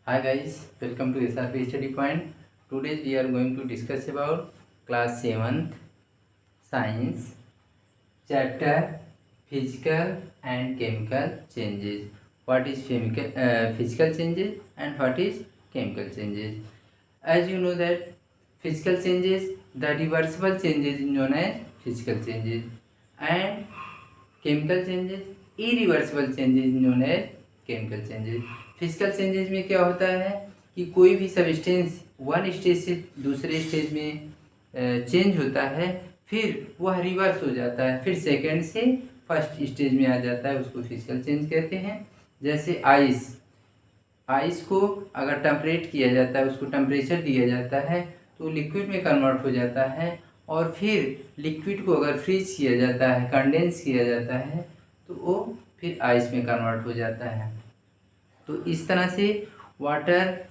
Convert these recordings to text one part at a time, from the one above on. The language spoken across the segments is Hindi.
Hi guys, welcome to SRP Study Point. Today we are going to discuss about class 7th science chapter physical and chemical changes. What is physical changes and what is chemical changes? As you know that physical changes, the reversible changes is known as physical changes, and chemical changes, irreversible changes known as chemical changes. Physical changes में क्या होता है कि कोई भी सबस्टेंस वन स्टेज से दूसरे स्टेज में चेंज होता है, फिर वह रिवर्स हो जाता है, फिर सेकंड से फर्स्ट स्टेज में आ जाता है, उसको फिजिकल चेंज कहते हैं। जैसे आइस को अगर टेम्परेट किया जाता है, उसको टेम्परेचर दिया जाता है तो लिक्विड में कन्वर्ट हो जाता है, और फिर लिक्विड को अगर फ्रीज किया जाता है, कंडेंस किया जाता है, तो वो फिर आइस में कन्वर्ट हो जाता है। तो इस तरह से वाटर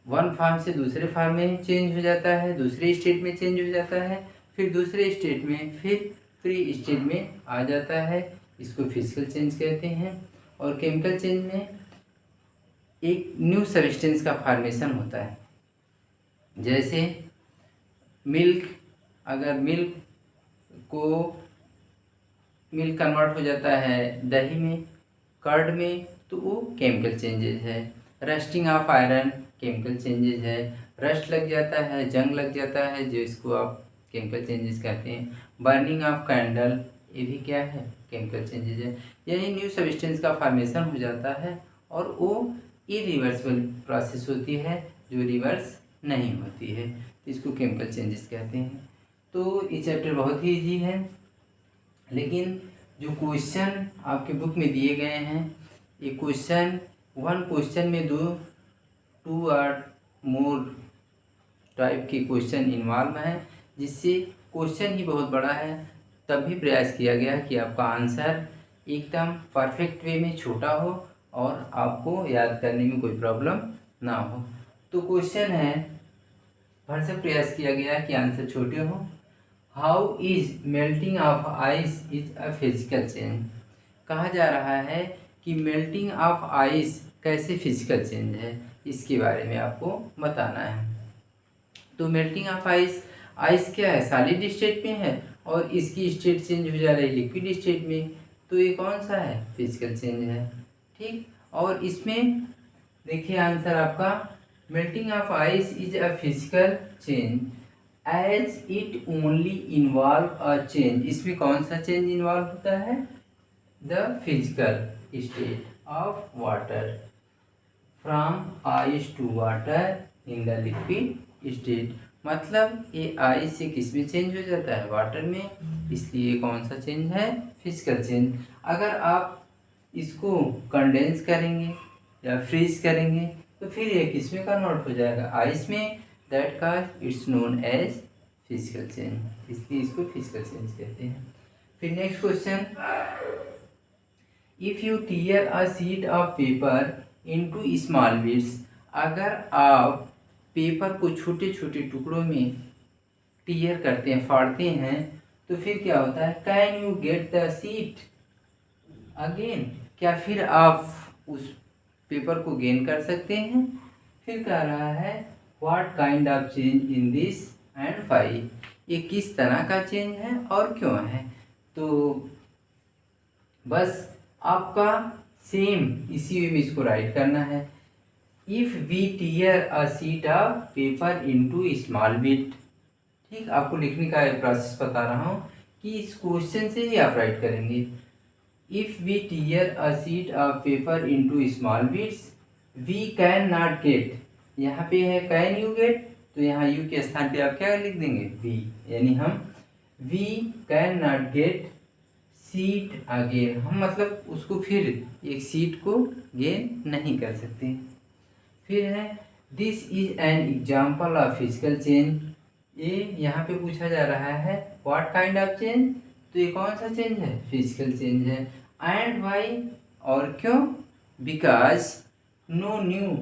वन फॉर्म से दूसरे फॉर्म में चेंज हो जाता है, दूसरे स्टेट में चेंज हो जाता है, फिर दूसरे स्टेट में फिर फ्री स्टेट में आ जाता है, इसको फिजिकल चेंज कहते हैं। और केमिकल चेंज में एक न्यू सब्सटेंस का फॉर्मेशन होता है। जैसे मिल्क, अगर मिल्क कन्वर्ट हो जाता है दही में, कर्ड में, तो वो केमिकल चेंजेस है। Rusting of iron chemical changes है। रस्ट लग जाता है, जंग लग जाता है, जो इसको आप केमिकल चेंजेस कहते हैं। बर्निंग ऑफ कैंडल, ये भी क्या है, केमिकल चेंजेस है। यही न्यू सब्सटेंस का फॉर्मेशन हो जाता है, और वो इरिवर्सिबल प्रोसेस होती है, जो रिवर्स नहीं होती है, तो इसको केमिकल चेंजेस कहते हैं। तो ये चैप्टर बहुत ही ईजी है, लेकिन जो क्वेश्चन आपके बुक में दिए गए हैं, ये वन क्वेश्चन में टू और मोर टाइप के क्वेश्चन इन्वॉल्व हैं, जिससे क्वेश्चन ही बहुत बड़ा है। तब भी प्रयास किया गया कि आपका आंसर एकदम परफेक्ट वे में छोटा हो और आपको याद करने में कोई प्रॉब्लम ना हो। तो क्वेश्चन है, भरसक प्रयास किया गया कि आंसर छोटे हो। How is melting of ice is a physical change. कहा जा रहा है कि मेल्टिंग ऑफ आइस कैसे फिजिकल चेंज है, इसके बारे में आपको बताना है। तो मेल्टिंग ऑफ आइस क्या है, सॉलिड स्टेट में है, और इसकी स्टेट चेंज हो जा रही है लिक्विड स्टेट में, तो ये कौन सा है, फिजिकल चेंज है। ठीक, और इसमें देखिए आंसर आपका, melting of ice is a physical change as it only involve a change. इसमें कौन सा चेंज इन्वॉल्व होता है, the physical state of water from ice to water in the liquid state. मतलब ये आइस से किस में चेंज हो जाता है, वाटर में, इसलिए कौन सा चेंज है, फिजिकल चेंज। अगर आप इसको कंडेंस करेंगे या फ्रीज करेंगे, तो फिर ये किस में कन्वर्ट हो जाएगा, आइस में, that cause it's known as physical change, इसलिए इसको फिजिकल चेंज कहते हैं। फिर next question, if you tear a sheet of paper into small bits. अगर आप पेपर को छोटे छोटे टुकड़ों में टीयर करते हैं, फाड़ते हैं, तो फिर क्या होता है, can you get the sheet again. क्या फिर आप उस पेपर को गेन कर सकते हैं। फिर कह रहा है, what kind of change in this and why. ये किस तरह का चेंज है और क्यों है। तो बस आपका सेम इसी वे में इसको राइट करना है। If we tear a sheet of paper into small bit. ठीक, आपको लिखने का प्रोसेस बता रहा हूँ कि इस क्वेश्चन से ही आप राइट करेंगे। If we tear a sheet of paper into small bits we can not get. यहाँ पे है कैन यू गेट, तो यहाँ यू के स्थान पे आप क्या लिख देंगे, वी, यानी हम we can not get sheet again. हम मतलब उसको फिर एक सीट को गेन नहीं कर सकते। फिर है, this is an example of physical change. ये यहाँ पे पूछा जा रहा है व्हाट काइंड ऑफ चेंज, तो ये कौन सा चेंज है, फिजिकल चेंज है। एंड वाई, और क्यों, because no new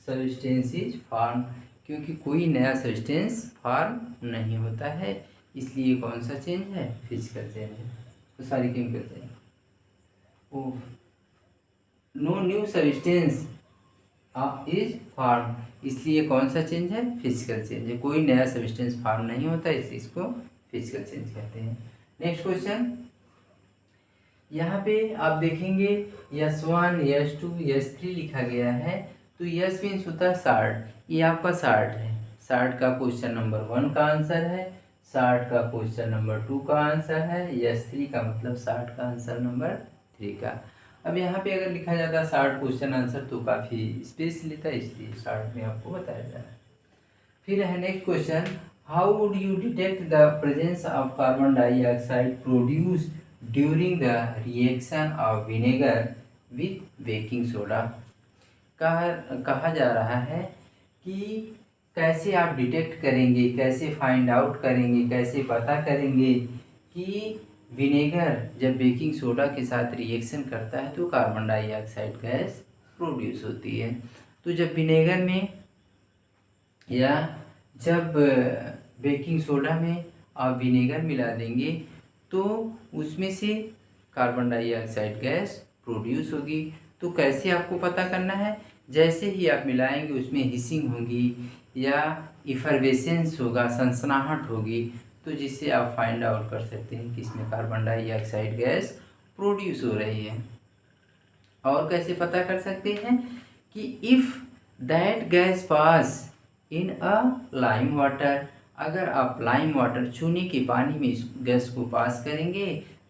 substance is form, क्योंकि कोई नया सब्सटेंस फॉर्म नहीं होता है, इसलिए कौन सा चेंज है, फिजिकल चेंज है। तो सारी chemical change, oh no new substance is form, इसलिए कौन सा चेंज है, फिजिकल चेंज है, कोई नया सब्सटेंस फॉर्म नहीं होता, इसलिए इसको फिजिकल चेंज कहते हैं। नेक्स्ट क्वेश्चन, यहाँ पे आप देखेंगे S1 S2 S3 लिखा गया है, तो यस मीन्स होता है 60, ये आपका 60 है, 60 का क्वेश्चन नंबर 1 का आंसर है, 60 का क्वेश्चन नंबर 2 का आंसर है, S3 का मतलब 60 का आंसर नंबर 3 का। अब यहाँ पे अगर लिखा जाता है 60 क्वेश्चन आंसर तो काफ़ी स्पेस लेता है, इसलिए 60 में आपको बताया जा रहा है। फिर है next question, how would you detect the presence of carbon dioxide produce during the reaction of vinegar with baking soda. कहा जा रहा है कि कैसे आप डिटेक्ट करेंगे, कैसे फाइंड आउट करेंगे, कैसे पता करेंगे कि विनेगर जब बेकिंग सोडा के साथ रिएक्शन करता है तो कार्बन डाइऑक्साइड गैस प्रोड्यूस होती है। तो जब विनेगर में या जब बेकिंग सोडा में आप विनेगर मिला देंगे तो उसमें से कार्बन डाइऑक्साइड गैस प्रोड्यूस होगी। तो कैसे आपको पता करना है, जैसे ही आप मिलाएंगे उसमें हिसिंग होगी या इफरवेसेंस होगा, सनसनाहट होगी, तो जिससे आप फाइंड आउट कर सकते हैं कि इसमें कार्बन डाइऑक्साइड गैस प्रोड्यूस हो रही है। और कैसे पता कर सकते हैं कि if that gas pass in a lime water, अगर आप लाइम वाटर चूने के पानी में इस गैस को पास करेंगे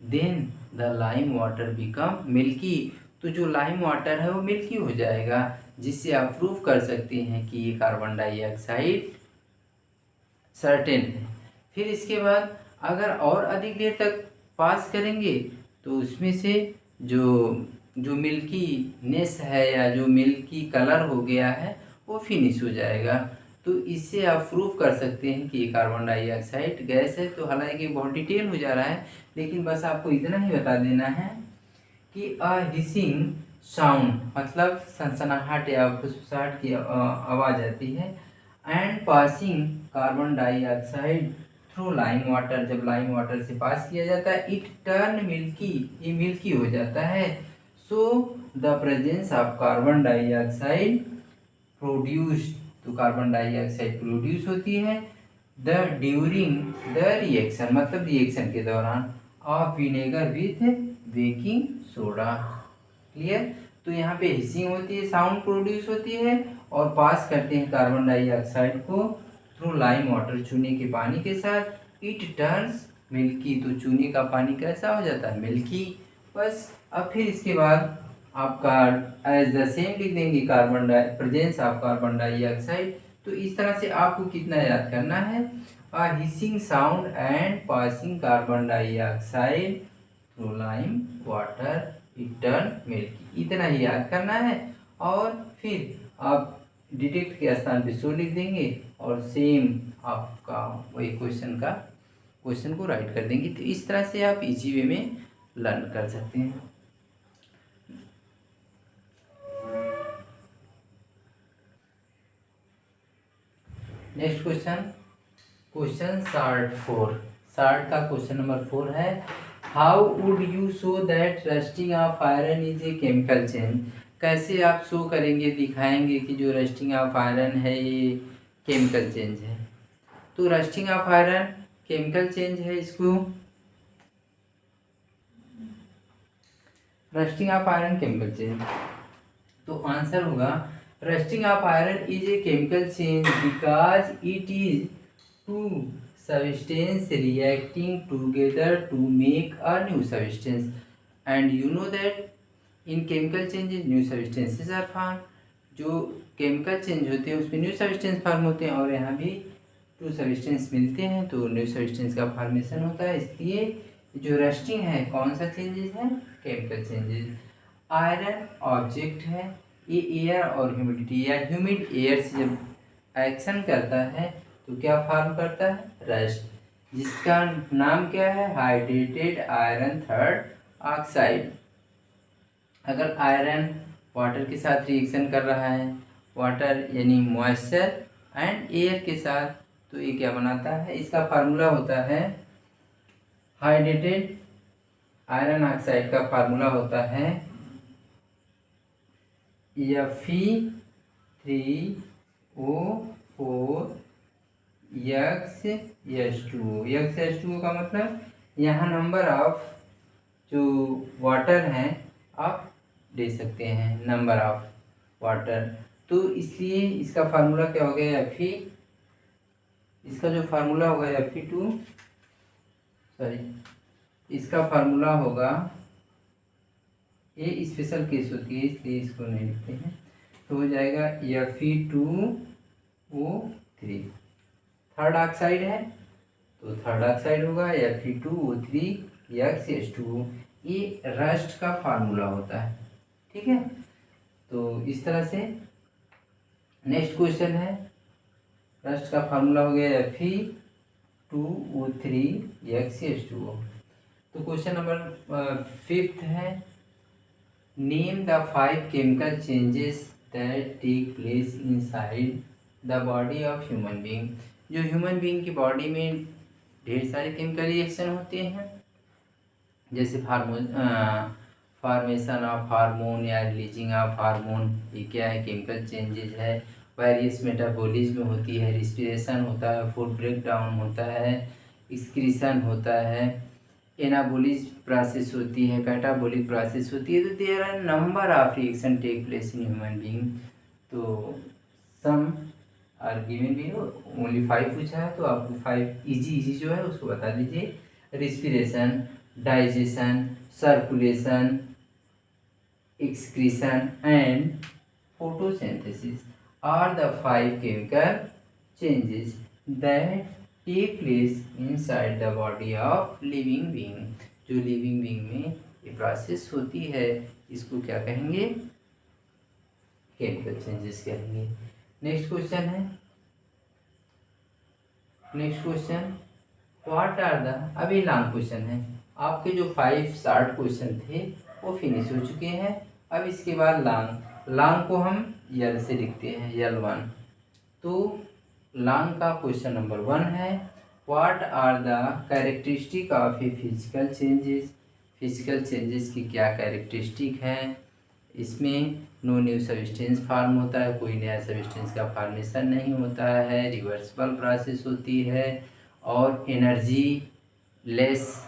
then the lime water become milky, तो जो लाइम वाटर है वो मिल्की हो जाएगा, जिससे आप प्रूव कर सकते हैं कि ये कार्बन डाइऑक्साइड सर्टेन है। फिर इसके बाद अगर और अधिक देर तक पास करेंगे तो उसमें से जो जो मिल्की नेस है या जो मिल्की कलर हो गया है वो फिनिश हो जाएगा। तो इससे आप प्रूफ कर सकते हैं कि ये कार्बन डाइऑक्साइड गैस है। तो हालांकि बहुत डिटेल हो जा रहा है, लेकिन बस आपको इतना ही बता देना है कि अ हिसिंग साउंड मतलब सनसनाहट या फुसफुसाहट की आवाज़ आती है, and passing carbon dioxide through lime water, जब लाइम वाटर से पास किया जाता है इट टर्न मिल्की, ये मिल्की हो जाता है। So the presence of carbon dioxide produce, तो कार्बन डाइऑक्साइड प्रोड्यूस होती है द ड्यूरिंग द रिएक्शन, मतलब रिएक्शन के दौरान of vinegar with baking soda. Clear. तो यहाँ पे हिसिंग होती है, साउंड प्रोड्यूस होती है और पास करते हैं कार्बन डाइऑक्साइड को थ्रू लाइम वाटर, चूने के पानी के साथ, इट टर्न्स मिल्की, तो चूने का पानी कैसा हो जाता है, मिल्की। बस अब फिर इसके बाद आपका एज द सेम लिख देंगे carbon di presence of carbon dioxide. तो इस तरह से आपको कितना याद करना है, hissing sound and passing carbon dioxide through lime water it turn milky, इतना ही याद करना है। और फिर आप डिटेक्ट के स्थान पे सो लिख देंगे और सेम आपका वही क्वेश्चन को राइट कर देंगे। तो इस तरह से आप इजी वे में लर्न कर सकते हैं। नेक्स्ट क्वेश्चन, क्वेश्चन 60 का क्वेश्चन नंबर 4 है, how would you show that rusting of iron is a chemical change. कैसे आप शो करेंगे, दिखाएंगे कि जो रस्टिंग ऑफ आयरन है ये केमिकल चेंज है। तो rusting of iron chemical change है, इसको rusting of iron chemical change, तो आंसर होगा rusting of iron is a chemical change because it is two substance reacting together to make a new substance, and you know that in chemical changes new substances are formed। जो केमिकल चेंज होते हैं उसमें न्यू सब्सटेंस फॉर्म होते हैं और यहाँ भी टू सब्सटेंस मिलते हैं तो न्यू सब्सटेंस का फॉर्मेशन होता है। इसलिए जो रस्टिंग है कौन सा चेंजेस है, केमिकल चेंजेस। आयरन ऑब्जेक्ट है, ये एयर और ह्यूमिडिटी या ह्यूमिड एयर से जब एक्शन करता है तो क्या फॉर्म करता है, रस्ट, जिसका नाम क्या है, हाइड्रेटेड आयरन थर्ड ऑक्साइड। अगर आयरन वाटर के साथ रिएक्शन कर रहा है, वाटर यानी मॉइस्चर एंड एयर के साथ, तो ये क्या बनाता है, इसका फार्मूला होता है हाइड्रेटेड आयरन ऑक्साइड का फार्मूला होता है Fe 3O4 X H2O का मतलब यहाँ नंबर ऑफ जो वाटर हैं आप दे सकते हैं, नंबर ऑफ वाटर। तो इसलिए इसका फार्मूला क्या हो गया, Fe, इसका जो फार्मूला होगा Fe2, सॉरी इसका फार्मूला होगा, ये स्पेशल केस होती है इसलिए इसको नहीं लिखते हैं, तो हो जाएगा Fe2O3। थर्ड ऑक्साइड है तो थर्ड ऑक्साइड होगा Fe2O3X H2O। ये रस्ट का फार्मूला होता है, ठीक है। तो इस तरह से नेक्स्ट क्वेश्चन है, रस्ट का फार्मूला हो गया Fe2O3X H2O। तो क्वेश्चन नंबर 5 है, name the 5 chemical changes that take place inside the body of human being. जो ह्यूमन बीइंग की बॉडी में ढेर सारे केमिकल रिएक्शन होते हैं, जैसे फॉर्मेशन ऑफ हार्मोन या रिलीजिंग ऑफ हार्मोन, ये क्या है, केमिकल चेंजेस है। वेरियस मेटाबॉलिज्म होती है, रिस्पिरेशन होता है, फूड ब्रेक डाउन होता है, एक्सक्रीशन होता है, एनाबोलिक प्रोसेस होती है, कैटाबोलिक प्रोसेस होती है। तो there are number of reaction take place in human being. तो सम आर गिवन भी, ओनली 5 पूछा है तो आपको 5 इजी जो है उसको बता दीजिए। Respiration, digestion, circulation, excretion and photosynthesis are the 5 chemical changes that take place inside the body of living being. जो लिविंग बीइंग में ये प्रोसेस होती है इसको क्या कहेंगे, केमिकल चेंजेस कहेंगे। नेक्स्ट क्वेश्चन है, next question what are the, अभी लॉन्ग क्वेश्चन है, आपके जो 5 शॉर्ट क्वेश्चन थे वो फिनिश हो चुके हैं। अब इसके बाद लॉन्ग को हम यल से लिखते हैं, L1। तो लॉन्ग का क्वेश्चन नंबर 1 है, what are the characteristic of a physical changes. Physical changes की क्या कैरेक्टरिस्टिक है, इसमें नो न्यू सब्सटेंस फार्म होता है, कोई नया सब्सटेंस का फॉर्मेशन नहीं होता है, रिवर्सिबल प्रोसेस होती है और एनर्जी लेस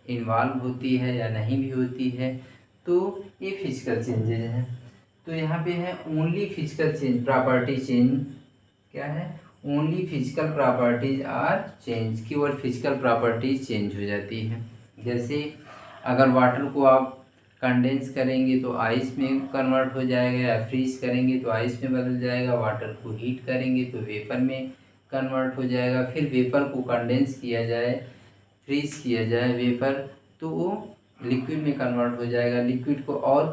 इन्वॉल्व होती है या नहीं भी होती है। तो ये फिजिकल चेंजेस हैं। तो यहाँ पे है only physical change, property change क्या है, only physical properties are change, केवल फिजिकल प्रॉपर्टीज चेंज हो जाती है। जैसे अगर वाटर को आप कंडेंस करेंगे तो आइस में कन्वर्ट हो जाएगा, या फ्रीज करेंगे तो आइस में बदल जाएगा, वाटर को हीट करेंगे तो वेपर में कन्वर्ट हो जाएगा, फिर वेपर को कंडेंस किया जाए, फ्रीज किया जाए वेपर, तो वो लिक्विड में कन्वर्ट हो जाएगा, लिक्विड को और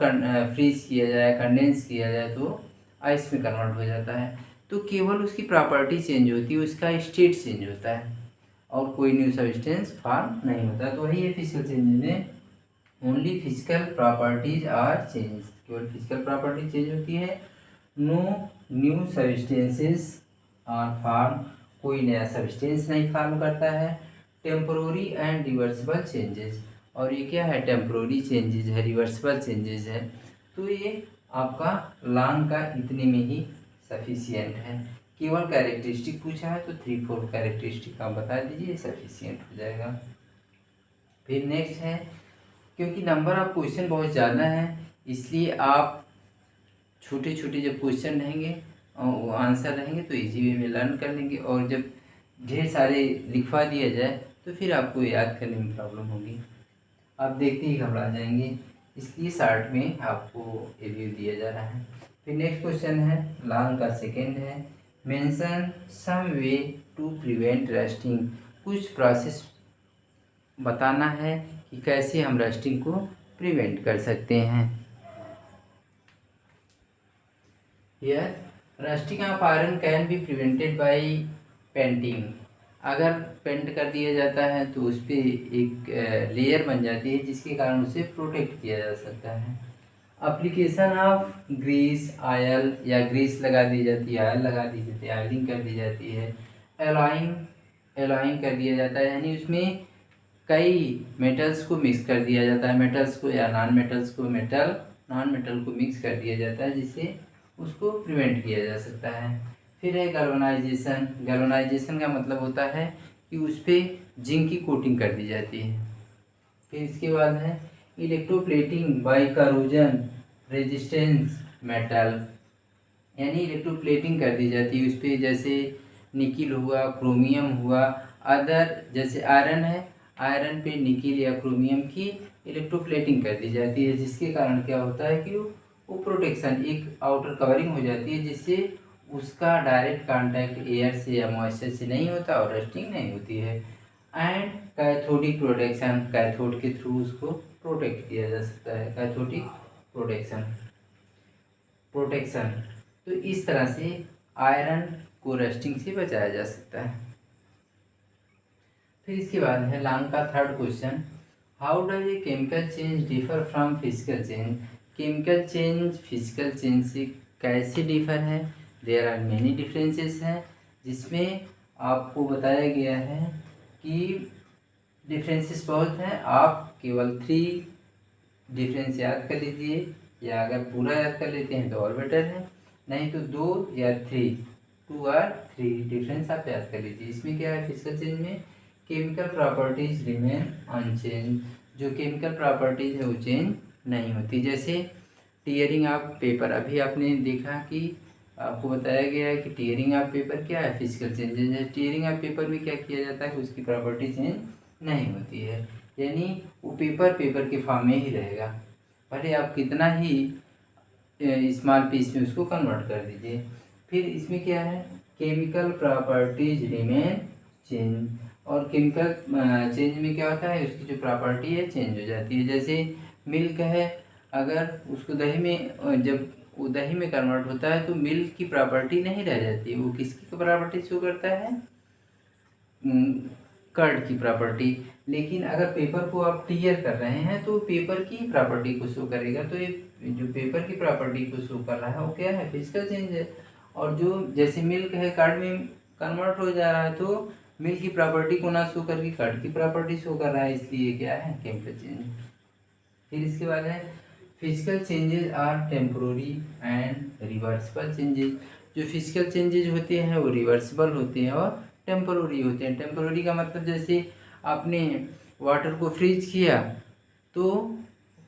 फ्रीज किया जाए, कंडेंस किया जाए तो आइस में कन्वर्ट हो जाता है। तो केवल उसकी प्रॉपर्टी चेंज होती है, उसका स्टेट चेंज होता है और कोई न्यू सब्सटेंस फॉर्म नहीं होता। तो वही है फिजिकल चेंज में only physical properties are change, केवल फिजिकल प्रॉपर्टी चेंज होती है, no new substances are form, कोई नया सब्सटेंस नहीं फॉर्म करता है, टेम्पोररी एंड रिवर्सिबल चेंजेस, और ये क्या है, टेम्पोररी चेंजेस है, रिवर्सिबल चेंजेस है। तो ये आपका लॉन्ग का इतने में ही सफिशियंट है। केवल कैरेक्टरिस्टिक पूछा है तो 3-4 कैरेक्टरिस्टिक आप बता दीजिए, सफिशियंट हो जाएगा। फिर नेक्स्ट है, क्योंकि नंबर ऑफ क्वेश्चन बहुत ज़्यादा है इसलिए आप छोटे छोटे जब क्वेश्चन रहेंगे और आंसर रहेंगे तो इजी वे में लर्न कर लेंगे, और जब ढेर सारे लिखवा दिया जाए तो फिर आपको याद करने में प्रॉब्लम होगी, आप देखते ही घबरा जाएंगे। इसलिए शार्ट में आपको रिव्यू दिया जा रहा है। फिर नेक्स्ट क्वेश्चन है, लॉन्ग का सेकेंड है, mention some way to prevent rusting. कुछ प्रोसेस बताना है कि कैसे हम रस्टिंग को प्रिवेंट कर सकते हैं। Here, rusting of iron can be prevented by painting. अगर पेंट कर दिया जाता है तो उस पर एक लेयर बन जाती है जिसके कारण उसे प्रोटेक्ट किया जा सकता है। एप्लीकेशन ऑफ ग्रीस ऑयल, या ग्रीस लगा दी जाती है, ऑयल लगा दी जाती है, ऑयलिंग कर दी जाती है, एलॉइंग कर दिया जाता है, यानी उसमें कई मेटल्स को मिक्स कर दिया जाता है, मेटल्स को या नॉन मेटल्स को, नॉन मेटल को मिक्स कर दिया जाता है जिससे उसको प्रिवेंट किया जा सकता है। फिर है गैल्वेनाइजेशन। गैल्वेनाइजेशन का मतलब होता है कि उस पर जिंक की कोटिंग कर दी जाती है। फिर इसके बाद है electroplating by corrosion resistance metal, यानी इलेक्ट्रोप्लेटिंग कर दी जाती है उस पर, जैसे निकिल हुआ, क्रोमियम हुआ, अदर जैसे आयरन है, आयरन पे निकिल या क्रोमियम की इलेक्ट्रोप्लेटिंग कर दी जाती है, जिसके कारण क्या होता है कि वो प्रोटेक्शन, एक आउटर कवरिंग हो जाती है, जिससे उसका डायरेक्ट कांटेक्ट एयर से या मॉइस्चर से नहीं होता और रस्टिंग नहीं होती है। एंड कैथोडिक प्रोटेक्शन, कैथोड के थ्रू उसको प्रोटेक्ट किया जा सकता है, कैथोडिक प्रोटेक्शन प्रोटेक्शन तो इस तरह से आयरन को रस्टिंग से बचाया जा सकता है। फिर इसके बाद है लॉन्ग का third question, how does a chemical change differ from physical change. Chemical change physical change से कैसे डिफर है। देयर आर मेनी डिफरेंसेस हैं, जिसमें आपको बताया गया है कि डिफरेंसेस बहुत हैं। आप केवल 3 डिफरेंस याद कर लीजिए, या अगर पूरा याद कर लेते हैं तो और बेटर है, नहीं तो 2 या 3, 2 और 3 डिफरेंस आप याद कर लीजिए। इसमें क्या है, फिजिकल चेंज में केमिकल प्रॉपर्टीज रिमेन अनचेंज, जो केमिकल प्रॉपर्टीज है वो चेंज नहीं होती। जैसे टीयरिंग ऑफ पेपर, अभी आपने देखा कि आपको बताया गया है कि टीयरिंग ऑफ पेपर क्या है, फिजिकल चेंजेज है। टीयरिंग ऑफ पेपर में क्या किया जाता है कि उसकी प्रॉपर्टी चेंज नहीं होती है, यानी वो पेपर के फॉर्म में ही रहेगा, भले आप कितना ही स्मॉल पीस में उसको कन्वर्ट कर दीजिए। फिर इसमें क्या है, केमिकल प्रॉपर्टीज रिमेन चेंज, और केमिकल चेंज में क्या होता है, उसकी जो प्रॉपर्टी है चेंज हो जाती है। जैसे मिल्क है, अगर उसको दही में जब वो दही में कन्वर्ट होता है तो मिल्क की प्रॉपर्टी नहीं रह जाती, वो किसकी प्रॉपर्टी शो करता है, कर्ड की प्रॉपर्टी। लेकिन अगर पेपर को आप टीयर कर रहे हैं तो पेपर की प्रॉपर्टी को शो करेगा, तो ये जो पेपर की प्रॉपर्टी को शो कर रहा है वो क्या है, फिजिकल चेंज है। और जो जैसे मिल्क है कर्ड में कन्वर्ट हो जा रहा है, तो मिल्क की प्रॉपर्टी को ना शो करके कर्ड की प्रॉपर्टी शो कर रहा है, इसलिए क्या है, केमिकल चेंज। फिर इसके बाद है physical changes are temporary and reversible changes. जो फिजिकल चेंजेज होते हैं वो रिवर्सिबल होते हैं और टेम्पोररी होते हैं। टेम्पोररी का मतलब जैसे आपने वाटर को फ्रीज किया तो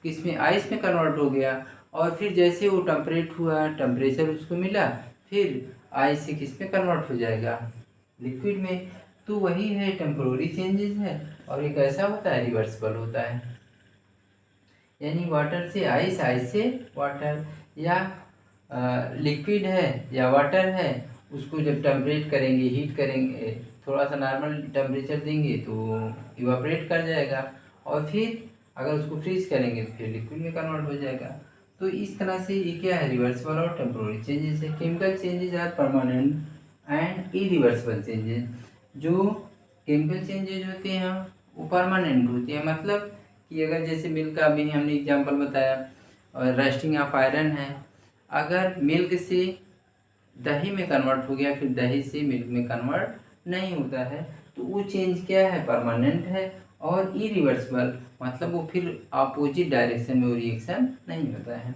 किसमें, आइस में कन्वर्ट हो गया, और फिर जैसे वो टेम्परेट हुआ, टेम्परेचर उसको मिला, फिर आइस से किस में कन्वर्ट हो जाएगा, लिक्विड में। तो वही है, टेम्पोररी चेंजेस है, और एक ऐसा होता है रिवर्सिबल होता है, यानी वाटर से आइस, आइस से वाटर, या लिक्विड है या वाटर है, उसको जब टेम्परेट करेंगे, हीट करेंगे, थोड़ा सा नॉर्मल टेम्परेचर देंगे तो इवापोरेट कर जाएगा, और फिर अगर उसको फ्रीज करेंगे तो फिर लिक्विड में कन्वर्ट हो जाएगा। तो इस तरह से ये क्या है, रिवर्सिबल और टेम्पोररी चेंजेस है। Chemical changes are permanent and irreversible changes. जो केमिकल चेंजेस होते हैं वो परमानेंट होती है, मतलब कि अगर जैसे मिल्क का भी हमने एग्जांपल बताया, और रस्टिंग ऑफ आयरन है, अगर मिल्क से दही में कन्वर्ट हो गया, फिर दही से मिल्क में कन्वर्ट नहीं होता है, तो वो चेंज क्या है, परमानेंट है और इरिवर्सिबल, मतलब वो फिर अपोजिट डायरेक्शन में वो रिएक्शन नहीं होता है।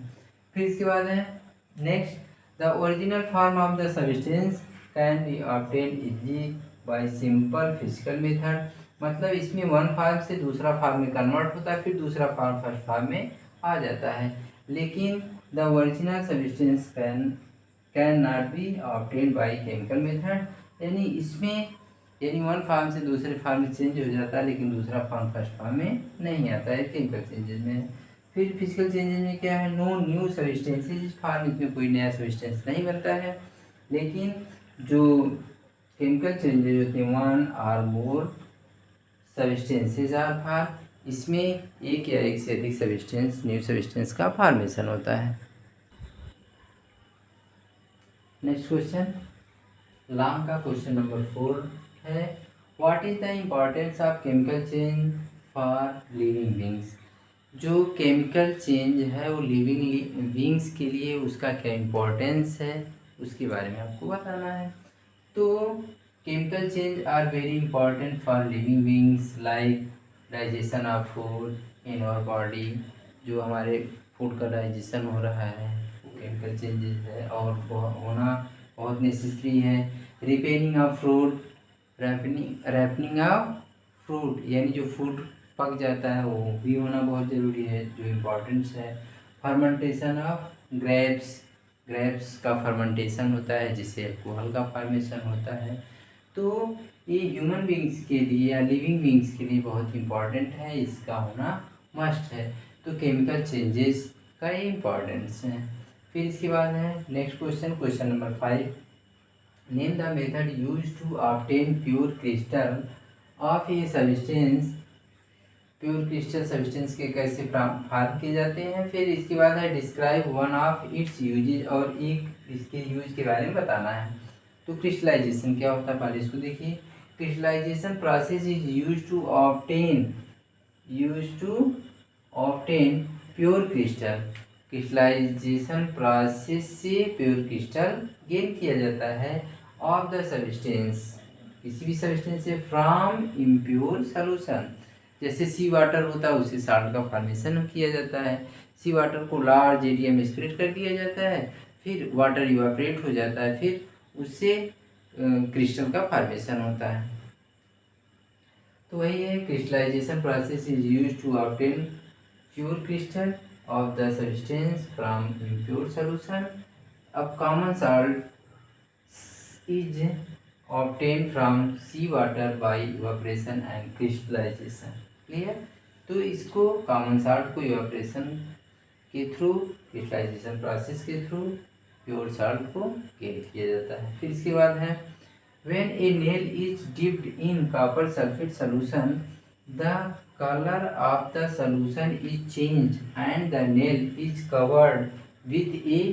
फिर इसके बाद है next, the original form of the substance can be obtain easily bye simple physical method, मतलब इसमें वन फॉर्म से दूसरा फॉर्म में कन्वर्ट होता है, फिर दूसरा फॉर्म फर्स्ट फॉर्म में आ जाता है। लेकिन the original substance can not be obtain by chemical method, यानी इसमें, यानी वन फॉर्म से दूसरे फॉर्म में चेंज हो जाता है, लेकिन दूसरा फॉर्म फर्स्ट फॉर्म में नहीं आता है केमिकल चेंजेस में। फिर फिजिकल चेंजेस में क्या है, नो न्यू सब्सटेंसेज फॉर्म, इसमें कोई नया सब्सटेंस नहीं बनता है। लेकिन जो केमिकल चेंजेस होते हैं, one or more substances are form, इसमें एक या एक से अधिक सब्सटेंस, न्यू सब्सटेंस का फॉर्मेशन होता है। नेक्स्ट क्वेश्चन, लॉन्ग का क्वेश्चन नंबर 4 है, what is the importance of chemical change for living beings. जो केमिकल चेंज है वो लिविंग बींग्स के लिए उसका क्या इम्पोर्टेंस है, उसके बारे में आपको बताना है। तो chemical change are very important for living beings, like digestion of food in our body, जो हमारे फूड का डाइजेशन हो रहा है वो केमिकल चेंजेस है और होना बहुत नेसेसरी है। Ripening of fruit, ripening of fruit यानी जो फ्रूट पक जाता है वो भी होना बहुत ज़रूरी है, जो इम्पोर्टेंस है। फर्मेंटेशन ऑफ ग्रेप्स, ग्रेप्स का फर्मेंटेशन होता है जिससे अल्कोहल का फॉर्मेशन होता है। तो ये ह्यूमन बींग्स के लिए या लिविंग बींग्स के लिए बहुत इम्पॉर्टेंट है, इसका होना मस्ट है। तो केमिकल चेंजेस का ये इम्पॉर्टेंस है। फिर इसके बाद है next question, question number 5, name the method use to obtain pure crystal of a substance. Pure crystal substance के कैसे फार्म किए जाते हैं। फिर इसके बाद है describe one of its uses, और एक इसके यूज के बारे में बताना है। तो क्रिस्टलाइजेशन क्या होता है पहले इसको देखिए। Crystallization process is use to obtain pure crystal. Crystallization process से प्योर क्रिस्टल गेन किया जाता है ऑफ द सब्सटेंस, किसी भी सब्सटेंस से, फ्रॉम इम्प्योर सॉल्यूशन। जैसे सी वाटर होता है उससे साल्ट का फॉर्मेशन किया जाता है। सी वाटर को लार्ज एरिया में स्प्रेड कर दिया जाता है, फिर वाटर इवापोरेट हो जाता है, फिर उससे क्रिस्टल का फॉर्मेशन होता है। तो वही है, crystallization process is use to obtain pure crystal of the substance from impure solution. अब common salt is obtained from sea water by evaporation and crystallization। Clear. तो इसको कॉमन साल्ट को इवापोरेशन के थ्रू, क्रिस्टलाइजेशन प्रोसेस के थ्रू प्योर साल्ट को गेन किया जाता है। फिर इसके बाद है when a nail is dipped in copper sulphate solution the colour of the solution is change and the nail is covered with A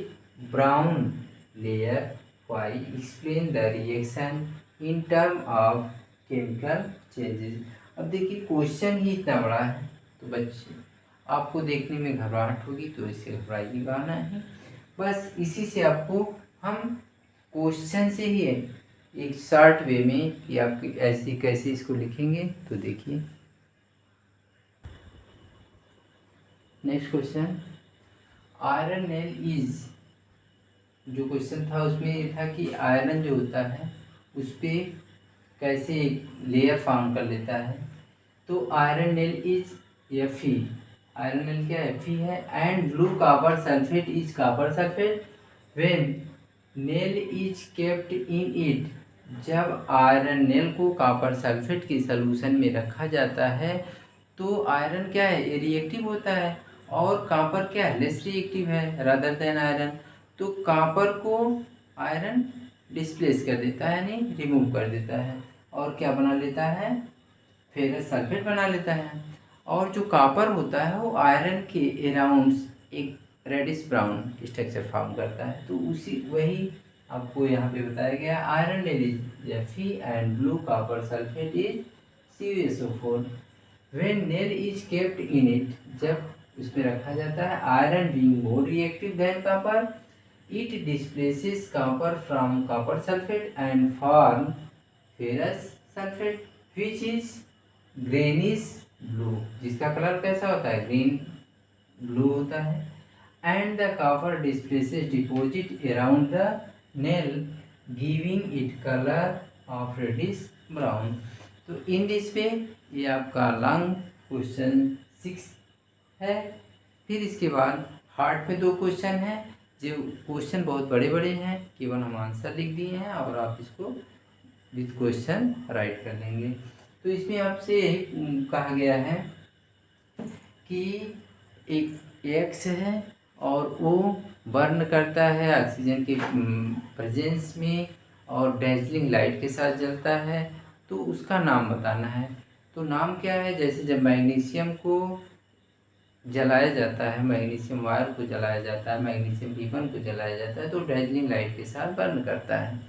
brown layer. Why? Explain the reaction in term of chemical changes। अब देखिए क्वेश्चन ही इतना बड़ा है तो बच्चे आपको देखने में घबराहट होगी, तो इससे घबराइए गाना है। बस इसी से आपको हम क्वेश्चन से ही एक शॉर्ट वे में कि आप ऐसे कैसे इसको लिखेंगे। तो देखिए next question, iron nail is, जो क्वेश्चन था उसमें ये था कि आयरन जो होता है उस पर कैसे एक लेयर फॉर्म कर लेता है। तो iron nail is Fe, iron nail क्या Fe है, and blue copper sulphate is copper sulphate. When nail is kept in it, जब आयरन नेल को कॉपर सल्फेट के सलूशन में रखा जाता है तो आयरन क्या है, रिएक्टिव होता है, और कॉपर क्या है, लेस रिएक्टिव है रादर देन आयरन। तो कॉपर को आयरन डिस्प्लेस कर देता है, यानी रिमूव कर देता है, और क्या बना लेता है, फेरस सल्फेट बना लेता है। और जो कॉपर होता है वो आयरन के अराउंड एक रेडिश ब्राउन स्ट्रक्चर फॉर्म करता है। तो उसी वही आपको यहाँ पे बताया गया, iron nail is Fe and blue copper sulphate is CuSO4। When nail is kept in it, जब उसमें रखा जाता है, iron being more reactive than copper, it displaces copper from copper sulfate and form ferrous sulfate which is greenish blue, जिसका कलर कैसा होता है, ग्रीन ब्लू होता है। and the copper displaces deposit around the nail giving it color of reddish brown। तो इन दिस पे ये आपका लॉन्ग क्वेश्चन 6 है। फिर इसके बाद हार्ड में 2 क्वेश्चन हैं, जो क्वेश्चन बहुत बड़े बड़े हैं, केवल हम आंसर लिख दिए हैं और आप इसको विथ क्वेश्चन राइट कर लेंगे। तो इसमें आपसे कहा गया है कि एक एक्स है और वो बर्न करता है ऑक्सीजन के प्रेजेंस में और डैजलिंग लाइट के साथ जलता है, तो उसका नाम बताना है। तो नाम क्या है, जैसे जब मैग्नीशियम को जलाया जाता है, मैग्नीशियम वायर को जलाया जाता है, मैग्नीशियम रिबन को जलाया जाता है, तो डैजलिंग लाइट के साथ बर्न करता है।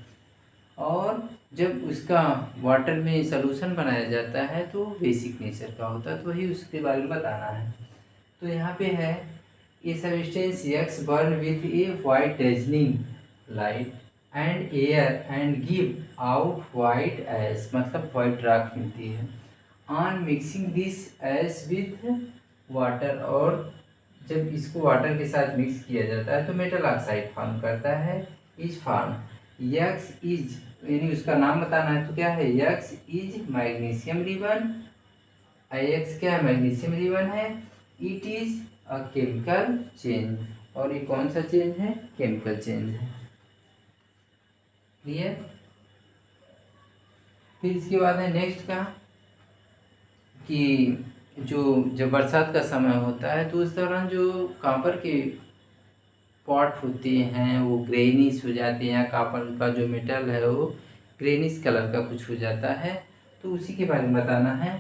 और जब उसका वाटर में सॉल्यूशन बनाया जाता है तो बेसिक नेचर का होता है, तो वही उसके बारे में बताना है। तो यहाँ पे है a substance X burn with a white dazzling light and air and give out white ash, मतलब वाइट राख मिलती है। On mixing this ash with water, और जब इसको वाटर के साथ मिक्स किया जाता है तो मेटल ऑक्साइड फॉर्म करता है। इज फॉर्म यक्स इज, यानी उसका नाम बताना है तो क्या है, x is magnesium ribbon. X क्या है, मैग्नीशियम रिबन है। It is a chemical change, और ये कौन सा चेंज है, केमिकल चेंज है। क्लियर। फिर इसके बाद है नेक्स्ट का कि जो जब बरसात का समय होता है तो उस दौरान जो कॉपर के पॉट होते हैं वो ग्रेनिश हो जाते हैं, या कॉपर का जो मेटल है वो ग्रेनिश कलर का कुछ हो जाता है, तो उसी के बारे में बताना है।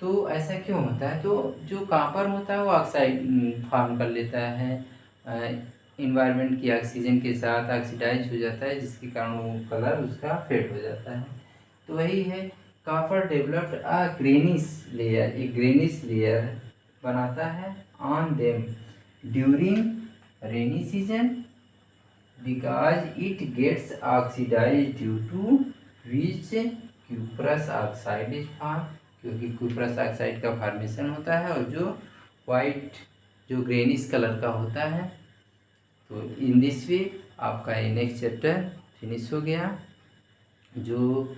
तो ऐसा क्यों होता है, तो जो कॉपर होता है वो ऑक्साइड फॉर्म कर लेता है, इन्वायरमेंट की ऑक्सीजन के साथ ऑक्सीडाइज हो जाता है, जिसके कारण वो कलर उसका फेड हो जाता है। तो वही है, copper developed a greenish layer, एक ग्रेनिश लेयर बनाता है on them during rainy season because it gets oxidize due to which cuprous oxide is form, क्योंकि क्यूप्रस ऑक्साइड का फॉर्मेशन होता है और जो वाइट जो ग्रेनिश कलर का होता है। तो इन दिस वे आपका ये नेक्स्ट चैप्टर फिनिश हो गया, जो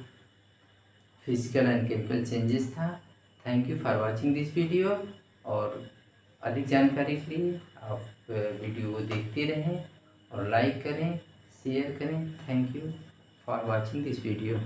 फिजिकल एंड केमिकल चेंजेस था। Thank you for watching this video, और अधिक जानकारी के लिए आप वीडियो को देखते रहें और लाइक करें, शेयर करें। Thank you for watching this video.